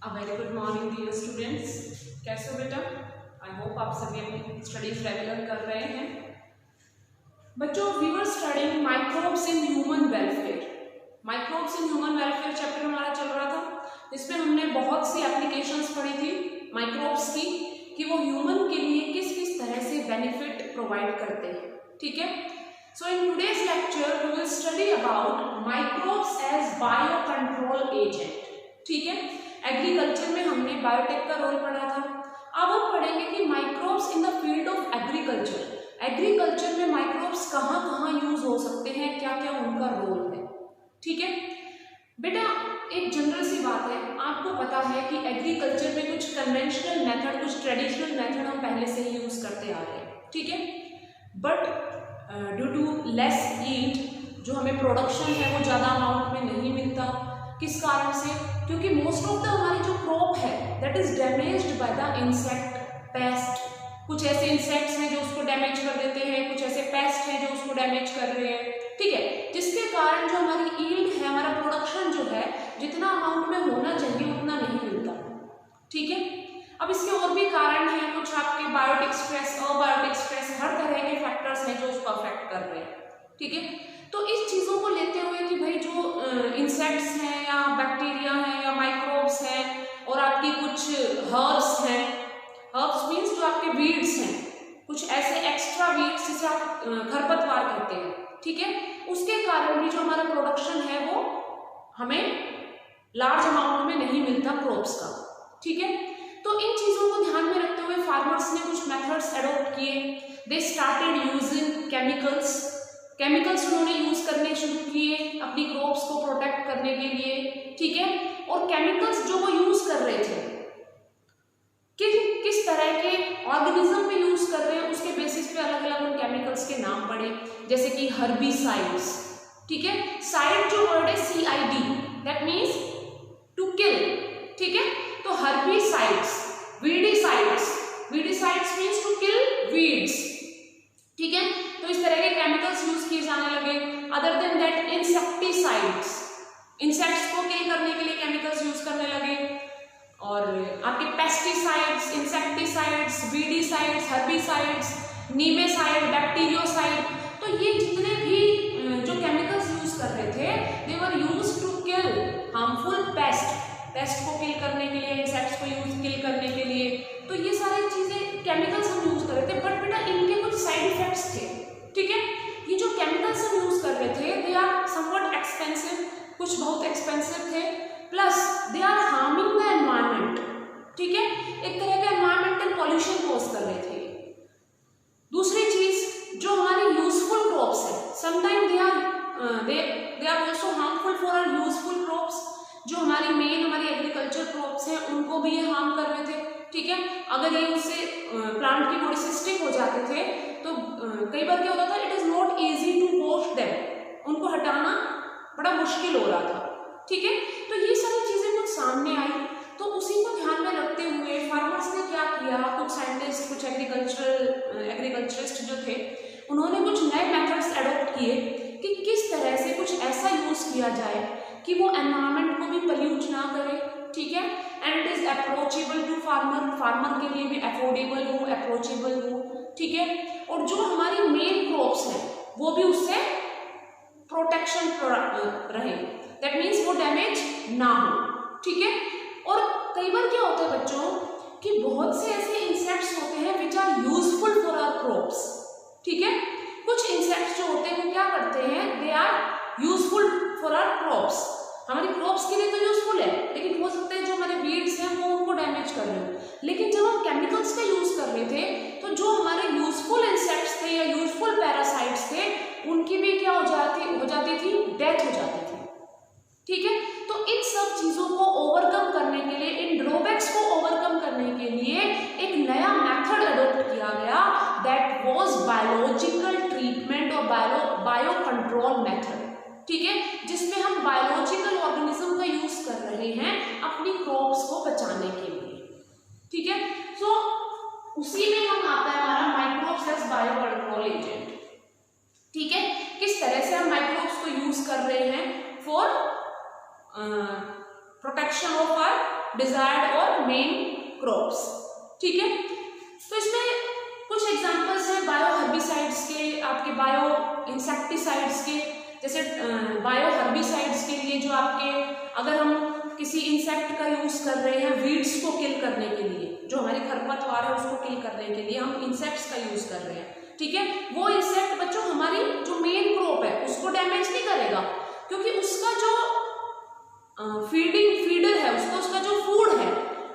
Very good morning dear students. कैसे हो बेटा? आई होप आप सभी अपनी स्टडीज रेगुलर कर रहे हैं। बच्चों, we were studying microbes in human welfare. Microbes in human welfare chapter हमारा चल रहा था। इसमें हमने बहुत सी एप्लीकेशंस पढ़ी थी माइक्रोब्स की कि वो ह्यूमन के लिए किस किस तरह से बेनिफिट प्रोवाइड करते हैं। ठीक है, so in today's lecture we will study about microbes as bio control agent. ठीक है, एग्रीकल्चर में हमने बायोटेक का रोल पढ़ा था। अब हम पढ़ेंगे कि microbes in the field of agriculture, agriculture में माइक्रोब्स कहाँ कहाँ यूज हो सकते हैं, क्या क्या उनका रोल है। ठीक है बेटा, एक जनरल सी बात है, आपको पता है कि एग्रीकल्चर में कुछ कन्वेंशनल मेथड, कुछ ट्रेडिशनल मेथड हम पहले से ही यूज करते आ रहे हैं। ठीक है, but due to less yield जो हमें प्रोडक्शन है वो ज़्यादा अमाउंट में नहीं मिलता। किस कारण से? क्योंकि मोस्ट ऑफ द हमारी जो क्रॉप है that is damaged by the insect pest. कुछ ऐसे इंसेक्ट्स हैं जो उसको डैमेज कर देते हैं, कुछ ऐसे पेस्ट हैं जो उसको डैमेज कर रहे हैं। ठीक है, जिसके कारण जो हमारी यील्ड है, हमारा प्रोडक्शन जो है जितना अमाउंट में होना चाहिए उतना नहीं मिलता। ठीक है, अब इसके और भी कारण हैं, कुछ आपके बायोटिक स्ट्रेस, अबायोटिक स्ट्रेस, हर तरह के फैक्टर्स हैं जो उसको अफेक्ट कर रहे हैं। ठीक है, तो इस चीज़ों को लेते हुए कि भाई जो इंसेक्ट्स हैं या बैक्टीरिया हैं या माइक्रोब्स हैं और आपकी कुछ हर्ब्स हैं, हर्ब्स मीन्स जो आपके वीड्स हैं, कुछ ऐसे एक्स्ट्रा वीड्स जिसे आप खरपतवार कहते हैं। ठीक है, उसके कारण भी जो हमारा प्रोडक्शन है वो हमें लार्ज अमाउंट में नहीं मिलता क्रॉप्स का। ठीक है, तो इन चीज़ों को ध्यान में रखते हुए फार्मर्स ने कुछ मेथड्स एडॉप्ट किए। They started using chemicals. Chemicals उन्होंने यूज करने शुरू किए अपनी क्रॉप्स को प्रोटेक्ट करने के लिए। ठीक है, और केमिकल्स जो वो यूज कर रहे थे, किस तरह के ऑर्गेनिज्म में यूज कर रहे हैं उसके बेसिस पे अलग अलग उन केमिकल्स के नाम पड़े, जैसे कि हर्बिसाइड्स। ठीक है, साइड जो वर्ड है CID, that means to kill. ठीक है, तो herbicides, weedicides, weedicides means to kill weeds. ठीक है, तो इस तरह के केमिकल्स यूज किए जाने लगे। Other than that insecticides, insects को किल करने के लिए केमिकल्स यूज करने लगे। और आपके pesticides, insecticides, weedicides, herbicides, nematicide, bacteriocide, तो ये जितने भी जो केमिकल्स यूज कर रहे थे they were used to kill harmful pest, pest को किल करने के लिए, इंसेक्ट्स को किल करने के लिए। तो ये सारी चीजें केमिकल्स हम यूज कर रहे थे, बट बेटा इनके कुछ साइड इफेक्ट्स थे। ठीक है, ये जो केमिकल्स हम यूज कर रहे थे दे आर समवट एक्सपेंसिव, कुछ बहुत एक्सपेंसिव थे, plus they are harming the environment. ठीक है, एक तरह का एनवायरमेंटल पॉल्यूशन कॉज कर रहे थे। दूसरी चीज, जो हमारी यूजफुल क्रॉप्स है, sometime they are also harmful for our useful crops. जो हमारी मेन हमारी एग्रीकल्चर क्रॉप्स हैं उनको भी ये हार्म कर रहे थे। ठीक है, अगर ये उससे प्लांट की बॉडी से स्टिक हो जाते थे तो कई बार क्या होता था, it is not easy to wash them, उनको हटाना बड़ा मुश्किल हो रहा था। ठीक है, तो ये सारी चीजें कुछ सामने आई, तो उसी को ध्यान में रखते हुए फार्मर्स ने क्या किया, कुछ साइंटिस्ट, कुछ एग्रीकल्चरिस्ट जो थे उन्होंने कुछ नए मेथड्स एडॉप्ट किए कि किस तरह से कुछ ऐसा यूज किया जाए कि वो एनवायरनमेंट को भी पल्यूट ना करे। ठीक है, and it is approachable to farmer, farmer के लिए भी अफोर्डेबल हो, अप्रोचेबल हो। ठीक है, और जो हमारी मेन क्रॉप्स हैं वो भी उससे प्रोटेक्शन रहे, दैट मीन्स वो डैमेज ना हो। ठीक है, और कई बार क्या होता है बच्चों कि बहुत से ऐसे इंसेक्ट्स होते हैं which are useful for our crops. ठीक है, कुछ इंसेक्ट्स जो होते हैं वो क्या करते हैं, they are useful for our crops, हमारी क्रॉप्स के लिए तो यूजफुल है, लेकिन हो सकता है जो हमारे वीड्स हैं वो उनको डैमेज कर रहे हो। लेकिन जब हम केमिकल्स का यूज कर रहे थे तो जो हमारे यूजफुल इंसेक्ट्स थे या यूजफुल पैरासाइट्स थे उनकी भी क्या हो जाती थी, डेथ हो जाती थी। ठीक है, तो इन सब चीजों को ओवरकम करने के लिए, इन ड्रॉबैक्स को ओवरकम करने के लिए एक नया मेथड एडॉप्ट किया गया, दैट वाज बायोलॉजिकल ट्रीटमेंट और बायो कंट्रोल मेथड। ठीक है, जिसमें हम बायोलॉजिकल ऑर्गेनिज्म का यूज कर रहे हैं अपनी क्रॉप्स को बचाने के लिए। ठीक है, सो उसी में हम आता है हमारा microbes as bio control agent. ठीक है, किस तरह से हम माइक्रोब्स को यूज कर रहे हैं for protection of our desired और मेन क्रॉप्स। ठीक है, तो इसमें कुछ एग्जांपल्स हैं बायो हर्बिसाइड्स के, आपके बायो इंसेक्टिसाइड्स के। जैसे बायो हर्बिसाइड्स के लिए जो आपके, अगर हम किसी इंसेक्ट का यूज कर रहे हैं वीड्स को किल करने के लिए, जो हमारी खरपतवार है उसको किल करने के लिए हम इंसेक्ट्स का यूज कर रहे हैं। ठीक है, वो इंसेक्ट बच्चों हमारी जो मेन क्रॉप है उसको डैमेज नहीं करेगा, क्योंकि उसका जो फीडर है, उसका जो फूड है,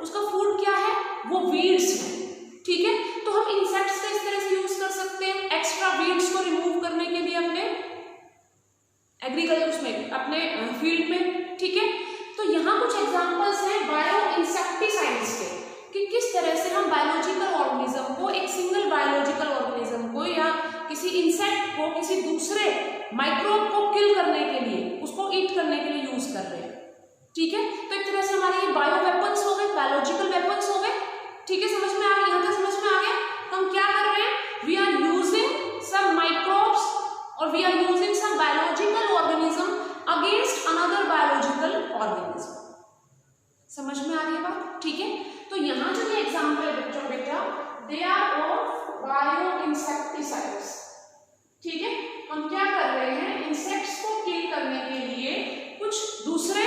उसका फूड क्या है, वो वीड्स है। ठीक है, तो हम इंसेक्ट्स का इस तरह से यूज कर सकते हैं एक्स्ट्रा वीड्स को रिमूव करने के लिए अपने एग्रीकल्चर में, अपने फील्ड में। ठीक है, तो यहाँ कुछ एग्जांपल्स हैं बायो इंसेक्टिसाइड्स के, कि किस तरह से हम बायोलॉजिकल ऑर्गेनिज्म को, एक सिंगल बायोलॉजिकल ऑर्गेनिज्म को या किसी इंसेक्ट को किसी दूसरे माइक्रोब को किल करने के लिए, उसको ईट करने के लिए यूज कर रहे हैं। ठीक है, तो एक तरह से हमारे ये बायो वेपन्स हो गए, बायोलॉजिकल वेपन्स हो गए। ठीक है, समझ में आ गया, यहाँ तक समझ में आ गया। हम क्या कर रहे हैं, we are using some microbes और we are using some biological organism against another biological organism. समझ में आ रही है बात? ठीक है, तो यहाँ जो ये एग्जाम्पल है बच्चों, बेटा they are of bio insecticides. ठीक है, हम क्या कर रहे हैं, इंसेक्ट्स को किल करने के लिए कुछ दूसरे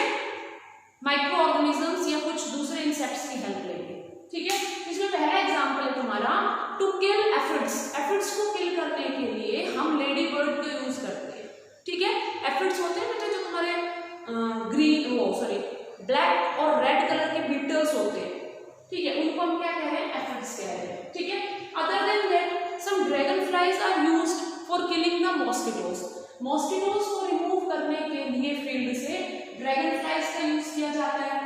माइक्रो ऑर्गेनिजम्स या कुछ दूसरे इंसेक्ट्स की हेल्प लेंगे। ठीक है, इसमें पहला एग्जांपल है तुम्हारा टू किल एफिड्स। एफिड्स को किल करने के लिए हम लेडी बर्ड का यूज करते हैं। ठीक है, एफिड्स होते हैं बेटा जो तुम्हारे ब्लैक और रेड कलर के बीटल्स होते हैं। ठीक है, उनको हम क्या कह रहे हैं, एफिड्स कह रहे हैं। ठीक है, other than that some dragon flies are used for killing the mosquitoes. Mosquitoes को रिमूव करने के लिए फील्ड से ड्रैगन फ्लाइज का यूज किया जाता है।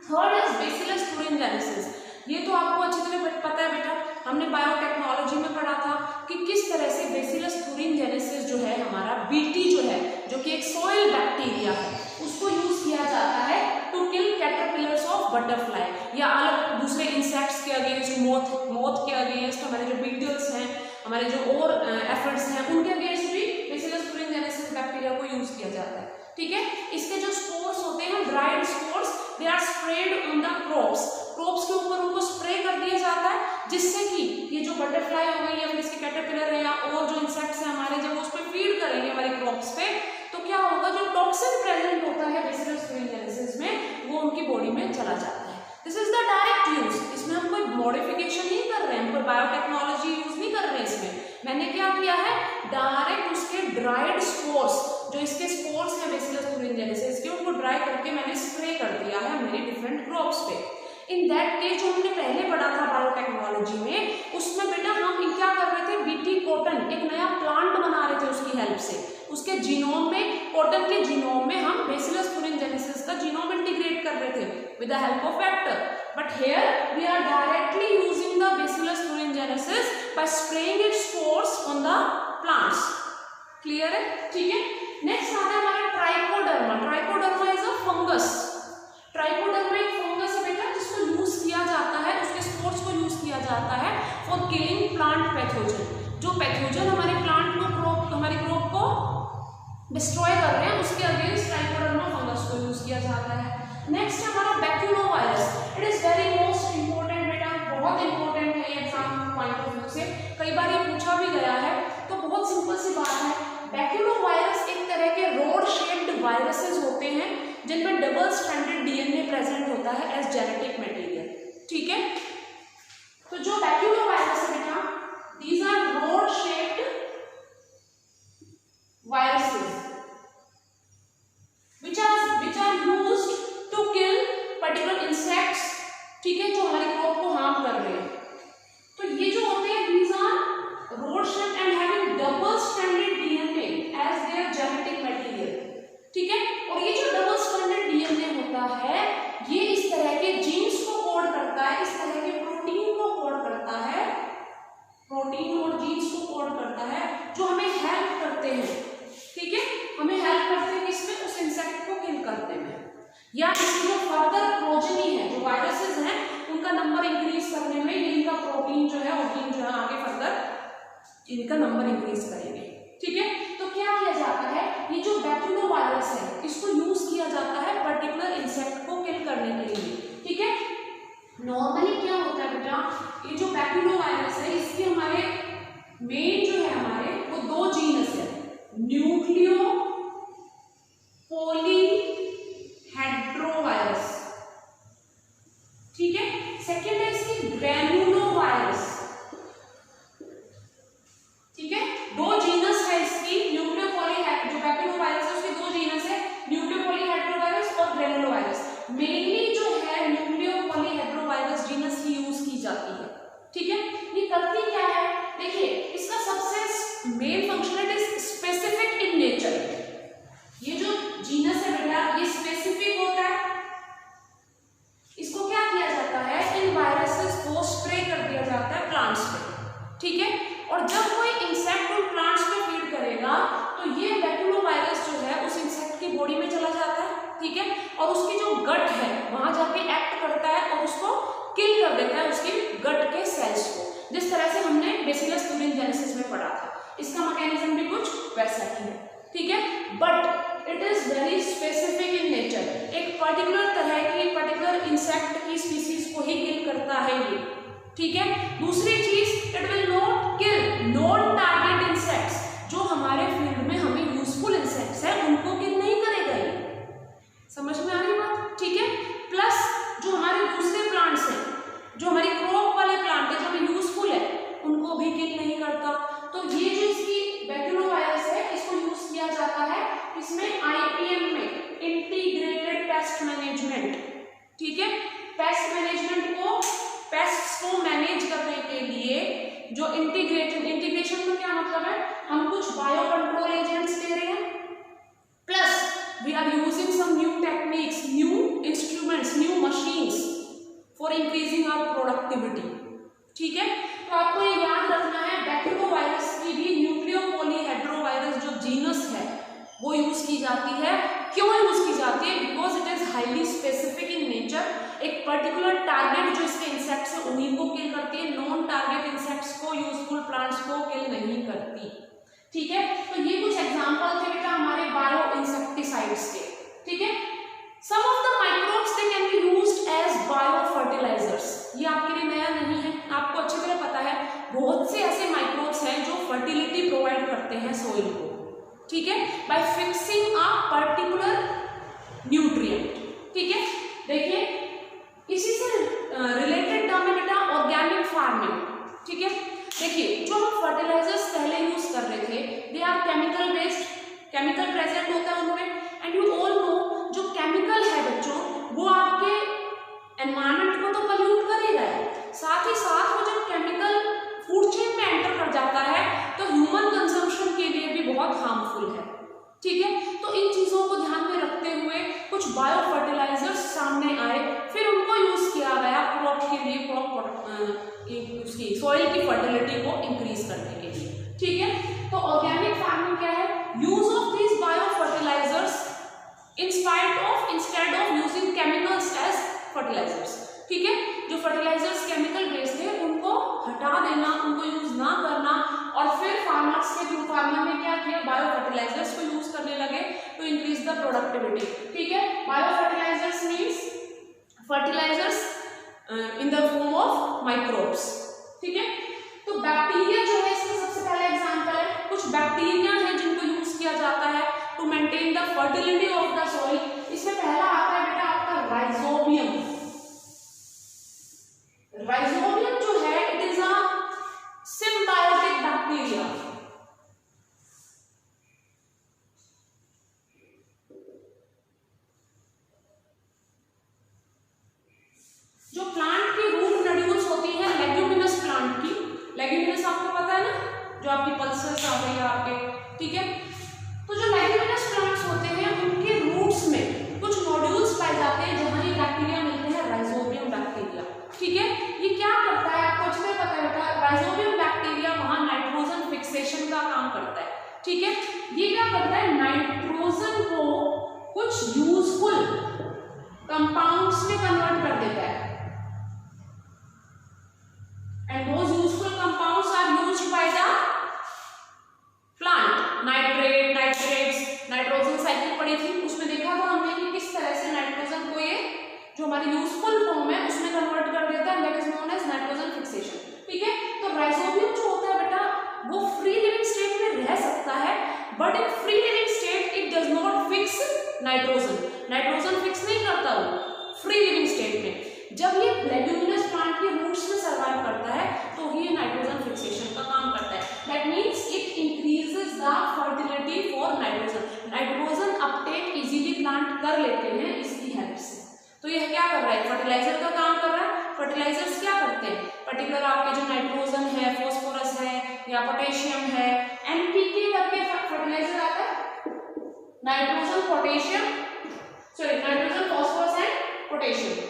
Third is bacillus thuringiensis। ये तो आपको अच्छी तरह पता है बेटा, हमने बायोटेक्नोलॉजी में पढ़ा था कि किस तरह से बेसिलस thuringiensis जो है हमारा बीटी जो है, जो कि एक सॉइल बैक्टीरिया है, उसको यूज किया जाता है to kill caterpillars of butterfly या अलग दूसरे इंसेक्ट्स के अगेंस्ट, मोथ के अगेंस्ट, हमारे जो बीटल्स हैं, हमारे जो और एफिड्स हैं, उनके अगेंस्ट भी बेसिलस thuringiensis बैक्टीरिया को यूज किया जाता है। ठीक है, इसके जो स्पोर्स होते हैं, dried spores, they are spread on the crops. Crops के ऊपर उनको स्प्रे कर दिया जाता है, जिससे कि ये जो बटरफ्लाई हो गई या फिर इसके कैटरपिलर है या और जो इंसेक्ट्स हैं हमारे, जब उस पर फीड करेंगे हमारे क्रॉप्स पे, तो क्या होगा, जो टॉक्सिन प्रेजेंट होता है बेसिलस thuringiensis में, वो उनकी बॉडी में चला जाता है। This is the direct use. इसमें हम कोई मॉडिफिकेशन नहीं कर रहे हैं, हम कोई बायोटेक्नोलॉजी यूज नहीं कर रहे हैं। इसमें मैंने क्या किया है, डायरेक्ट उसके ड्राइड स्पोर्स, जो इसके स्पोर्स हैं बेसिलस thuringiensis के, उनको ड्राई करके मैंने स्प्रे कर दिया है मेरी डिफरेंट क्रॉप्स पे। इन दैट केस जो हमने पहले पढ़ा था बायोटेक्नोलॉजी में, उसमें बेटा हम क्या कर रहे थे, बीटी कॉटन, एक नया प्लांट बना रहे थे उसकी हेल्प से। उसके जीनोम में, कॉटन के जीनोम में हम बेसिलस thuringiensis का जीनोम इंटीग्रेट कर रहे थे with the help of vector. But here we are directly using the Bacillus thuringiensis by spraying its spores on the plants। Clear है? ठीक है, नेक्स्ट आता है हमारा Trichoderma. Trichoderma is a fungus. Trichoderma एक फंगस है बेटा, जिसको यूज किया जाता है, उसके स्पोर्स को यूज किया जाता है फॉर किलिंग प्लांट पैथोजन। जो पैथोजन हमारे प्लांट को, हमारी क्रॉप को डिस्ट्रॉय कर रहे हैं, उसके अगेंस्ट ट्राइकोडर्मा फंगस को यूज किया जाता है। नेक्स्ट है हमारा baculovirus. It is very most important बेटा, बहुत इंपॉर्टेंट है ये एग्जाम पॉइंट ऑफ व्यू से, कई बार ये पूछा भी गया है। तो बहुत सिंपल सी बात है, बैक्यूलोवायरस एक तरह के रोड शेप्ड वायरसेस होते हैं जिनमें डबल स्ट्रैंडेड डीएनए प्रेजेंट होता है एज जेनेटिक मटेरियल। ठीक है, तो जो बैक्यूलोवायरस है बेटा, these are rod shaped viruses which are used to kill particular insects। ठीक है, जो हमारी क्रॉप को हार्म कर रहे हैं। तो ये जो होते हैं, these are rod shaped and having double stranded DNA as their genetic material। ठीक है, और ये जो डबल स्ट्रैंडेड डीएनए होता है, ये इस तरह के जीन्स को कोड करता है, इस तरह के प्रोटीन को कोड करता है, प्रोटीन और जीन्स को कोड करता है, जो हमें हेल्प करते हैं। ठीक है, हमें हेल्प करते हैं किसमें, उस इंसेक्ट को किल करने में, या इसकी जो फर्दर प्रोजेनी है, जो वायरसेस हैं, उनका नंबर इंक्रीज करने में, ये इनका प्रोटीन जो है और जीन जो है आगे फर्दर इनका नंबर इंक्रीज करेंगे। ठीक है, तो क्या किया जाता है, ये जो बैक्यूलोवायरस है, इसको यूज किया जाता है पर्टिकुलर इंसेक्ट जो गट है वहां जाके एक्ट करता है और उसको किल कर देता है, उसके गट के सेल्स को, जिस तरह से हमने बेसिलस यूरिनजेनेसिस में पढ़ा था। इसका मैकेनिज्म भी कुछ वैसा ही है, ठीक है। But it is very specific in nature, एक पर्टिकुलर तरह की, एक पर्टिकुलर इंसेक्ट की स्पीसीज को ही किल करता है ये, ठीक है। दूसरी चीज, it will not kill non target insects, जो हमारे फील्ड में हमें यूजफुल इंसेक्ट्स है उनको किल नहीं करेगा ये, समझ में आ रही बात, ठीक है। प्लस जो हमारे दूसरे प्लांट्स हैं, जो हमारी क्रॉप वाले प्लांट है, जो हमें यूजफुल है, उनको भी किल नहीं करता। तो ये जो इसकी बैक्यूलोवायरस है, इसको यूज किया जाता है इसमें आईपीएम में, इंटीग्रेटेड पेस्ट मैनेजमेंट, ठीक है। पेस्ट मैनेजमेंट को, पेस्ट्स को मैनेज करने के लिए जो इंटीग्रेशन का क्या मतलब है, हम कुछ बायो कंट्रोल एजेंट्स दे रहे हैं, plus we are using some new techniques, new instruments, new machines for increasing our productivity, ठीक है। तो आपको ये याद रखना है, बैक्यूलोवायरस की भी न्यूक्लियोपॉलीहेड्रोवायरस जो जीनस है वो यूज की जाती है। क्यों यूज की जाती है? Because it is highly specific in nature, एक पर्टिकुलर टारगेट जो इसके इंसेक्ट्स है उन्हीं को किल करती है, नॉन टारगेट इंसेक्ट्स को, यूजफुल प्लांट्स को किल नहीं करती, ठीक है। तो ये कुछ एग्जांपल थे बेटा हमारे बायो इंसेक्टिसाइड्स के, ठीक है। Some of the microbes they can be used as biofertilizers, ये आपके लिए नया नहीं है, आपको अच्छी तरह पता है। बहुत से ऐसे माइक्रोब्स हैं जो फर्टिलिटी प्रोवाइड करते हैं सॉइल को, ठीक है, bye fixing a particular nutrient, ठीक है। देखिए इसी से रिलेटेड टर्म है बेटा ऑर्गेनिक फार्मिंग, ठीक है। देखिए जो हम फर्टिलाइजर्स पहले यूज कर रहे थे, they are chemical based, chemical present होता है उनमें, एंड यू ऑल नो जो केमिकल है बच्चों वो आपके एनवायरनमेंट को तो पल्यूट करेगा, साथ ही साथ वो जब केमिकल फूड चेन में एंटर कर जाता है तो ह्यूमन कंजम्पशन के लिए भी बहुत हार्मफुल है, ठीक है। तो इन चीजों को ध्यान में रखते हुए कुछ बायो फर्टिलाइजर्स सामने आए, फिर उनको यूज किया गया क्रॉप के लिए, क्रॉप उसकी सॉइल की फर्टिलिटी को इंक्रीज करने के लिए, ठीक है। तो ऑर्गेनिक फार्मिंग क्या है? Use of these bio fertilizers instead of using chemicals as fertilizers, ठीक है। जो फर्टिलाइजर्स केमिकल बेस्ड थे उनको हटा देना, उनको यूज ना करना, और फिर फार्मर्स के थ्रू फार्मर ने क्या किया, बायो फर्टिलाइजर्स को यूज करने लगे टू इंक्रीज द प्रोडक्टिविटी, ठीक है। Bio fertilizers means fertilizers in the form of microbes, ठीक है। तो बैक्टीरिया जो है इसका सबसे पहला एग्जांपल है, कुछ बैक्टीरिया है जिनको यूज किया जाता है to maintain the fertility of the soil. इसमें पहला आता है बेटा आपका राइजोबियम। राइजोबियम जो है it is a symbiotic bacteria, जो प्लांट की रूट नड्यूल्स होती है लेग्यूमिनस प्लांट की, लेग्यूमिनस आपको पता है ना, जो आपकी पल्सेस आ रही है आपके, ठीक है। तो जो लेग्यूमिनस प्लांट्स होते हैं उनके रूट्स में कुछ नोड्यूल्स पाए जाते हैं जहां ये बैक्टीरिया मिलते हैं, राइजोबियम बैक्टीरिया, ठीक है। ये क्या करता है आपको अच्छे से पता है बेटा, राइजोबियम बैक्टीरिया वहां नाइट्रोजन फिक्सेशन का काम करता है, ठीक है। ये क्या करता है, नाइट्रोजन को कुछ यूजफुल कंपाउंड्स में कन्वर्ट कर देता है, and those useful compounds are used by the plant. Nitrate, nitrates, nitrogen cycle पड़ी थी, उसमें देखा था हमने कि किस तरह से नाइट्रोजन को ये जो हमारी यूजफुल फॉर्म है उसमें कन्वर्ट कर देता है, that is known as nitrogen fixation, ठीक है। तो राइजोबियम जो होता है बेटा वो फ्री लिविंग स्टेट में रह सकता है, but in free living state it does not fix nitrogen, nitrogen fix नहीं करता वो फ्री लिविंग स्टेट में। जब ये लेग्यूमिनस प्लांट के रूट्स में सर्वाइव करता है तो ये नाइट्रोजन फिक्सेशन का काम करता है, that means it increases the fertility for nitrogen. Nitrogen Uptake easily plant कर लेते हैं इसकी हेल्प से। तो ये क्या कर रहा है, फर्टिलाइजर का काम कर रहा है। फर्टिलाइजर्स क्या करते हैं, पर्टिकुलर आपके जो नाइट्रोजन है, फॉस्फोरस है या पोटेशियम है, एनपीके करके फर्टिलाइजर आता है, nitrogen potassium, sorry nitrogen phosphorus and potassium,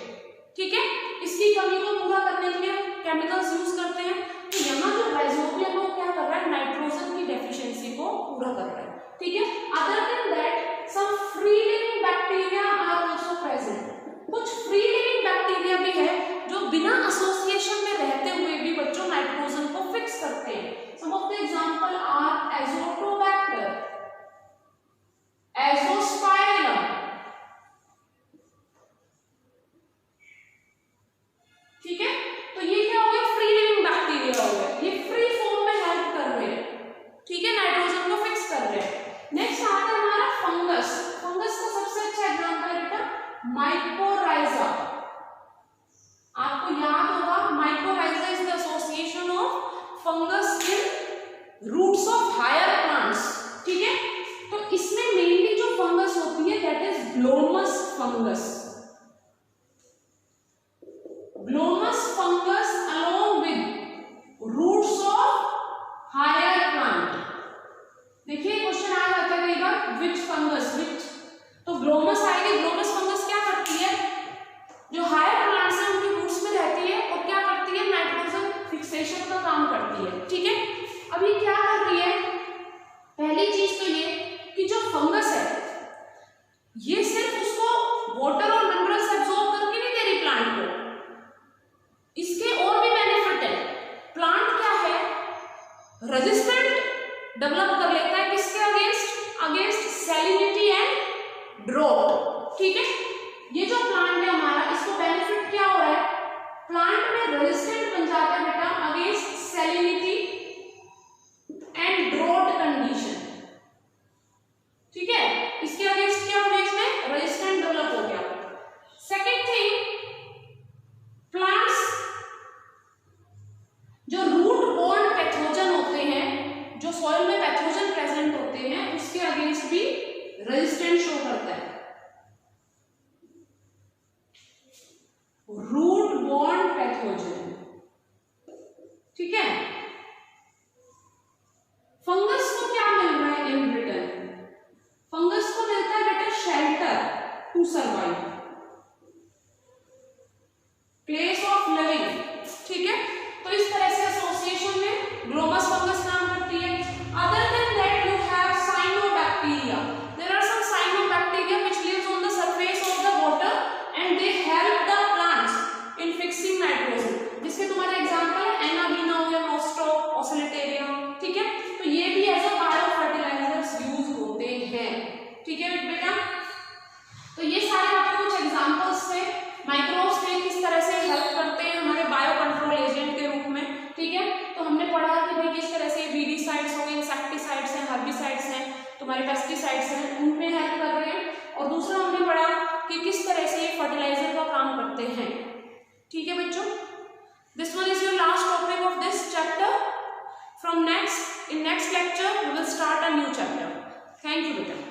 ठीक है। इसकी कमी को पूरा करने के लिए केमिकल्स यूज करते हैं। तो यहाँ जो राइजोबियम वो क्या कर रहा है, नाइट्रोजन की डेफिशिएंसी को पूरा कर रहा है, ठीक है। Other than that some free living bacteria are also present, mycorrhiza, आपको याद होगा mycorrhiza is the association of fungus in roots of higher plants, ठीक है। तो इसमें मेनली जो फंगस होती है that is glomus fungus, glomus fungus along with roots of higher plant. देखिए क्वेश्चन आ जाता है कई बार, विच फंगस, विच, तो ग्लोमस आएगी। ग्लोमस फंगस क्या करती है, जो हायर प्लांट्स हैं उनके रूट्स में रहती है और क्या करती है, नाइट्रोजन फिक्सेशन का काम करती है, ठीक है। अब ये क्या कर रही है, पहली चीज तो ये कि जो फंगस है ये सिर्फ उसको वाटर और मिनरल्स एब्सॉर्ब करके नहीं दे रही प्लांट को, इसके और भी बेनिफिट है। प्लांट क्या है, रेजिस्टेंट डेवलप कर लेता है किसके against, against salinity and drought, ठीक है। ये जो प्लांट है हमारा, इसको बेनिफिट क्या हो रहा है, प्लांट में रेजिस्टेंट बन जाता है बेटा against salinity and drought condition, ठीक है। इसके अगेंस्ट क्या हो गया, इसमें रेजिस्टेंट डेवलप हो गया। सेकेंड थिंग, प्लांट्स जो रूट बॉर्न पैथोजन होते हैं, जो सॉइल में पैथोजन प्रेजेंट होते हैं, उसके अगेंस्ट भी रेजिस्टेंस शो करता है। रूट बॉर्न पैथोजन, ठीक है। फंगस को क्या मिल रहा है इन रिटर्न, फंगस को मिलता है बेटा shelter to survive, place of living, ठीक है। तो इस तरह से एसोसिएशन में ग्लोमस फंगस काम करती है। Other than that you have cyanobacteria, there are some cyanobacteria which lives on the surface of the water and they help the plants in fixing nitrogen, जिसके तुम्हारे एग्जांपल है एनाबीना हो या nostro ऑसिलेटेरियम, ठीक है। तो ये भी as a bio fertilizers use होते हैं, ठीक है बेटा। तो ये सारे आपके कुछ एग्जांपल्स थे, माइक्रोब्स थे किस तरह से हेल्प करते हैं हमारे बायो कंट्रोल एजेंट के रूप में, ठीक है। तो हमने पढ़ा कि भाई किस तरह से वीडीसाइड्स हो गए, इंसेक्टिसाइड्स हैं, हर्बिसाइड्स हैं, तुम्हारे पेस्टिसाइड्स हैं, उनमें हेल्प कर रहे हैं। और दूसरा हमने पढ़ा कि किस तरह से ये फर्टिलाइजर का काम करते हैं, ठीक है बच्चों। This one is your last topic of this chapter. From next in next lecture we will start a new chapter. Thank you बेटा।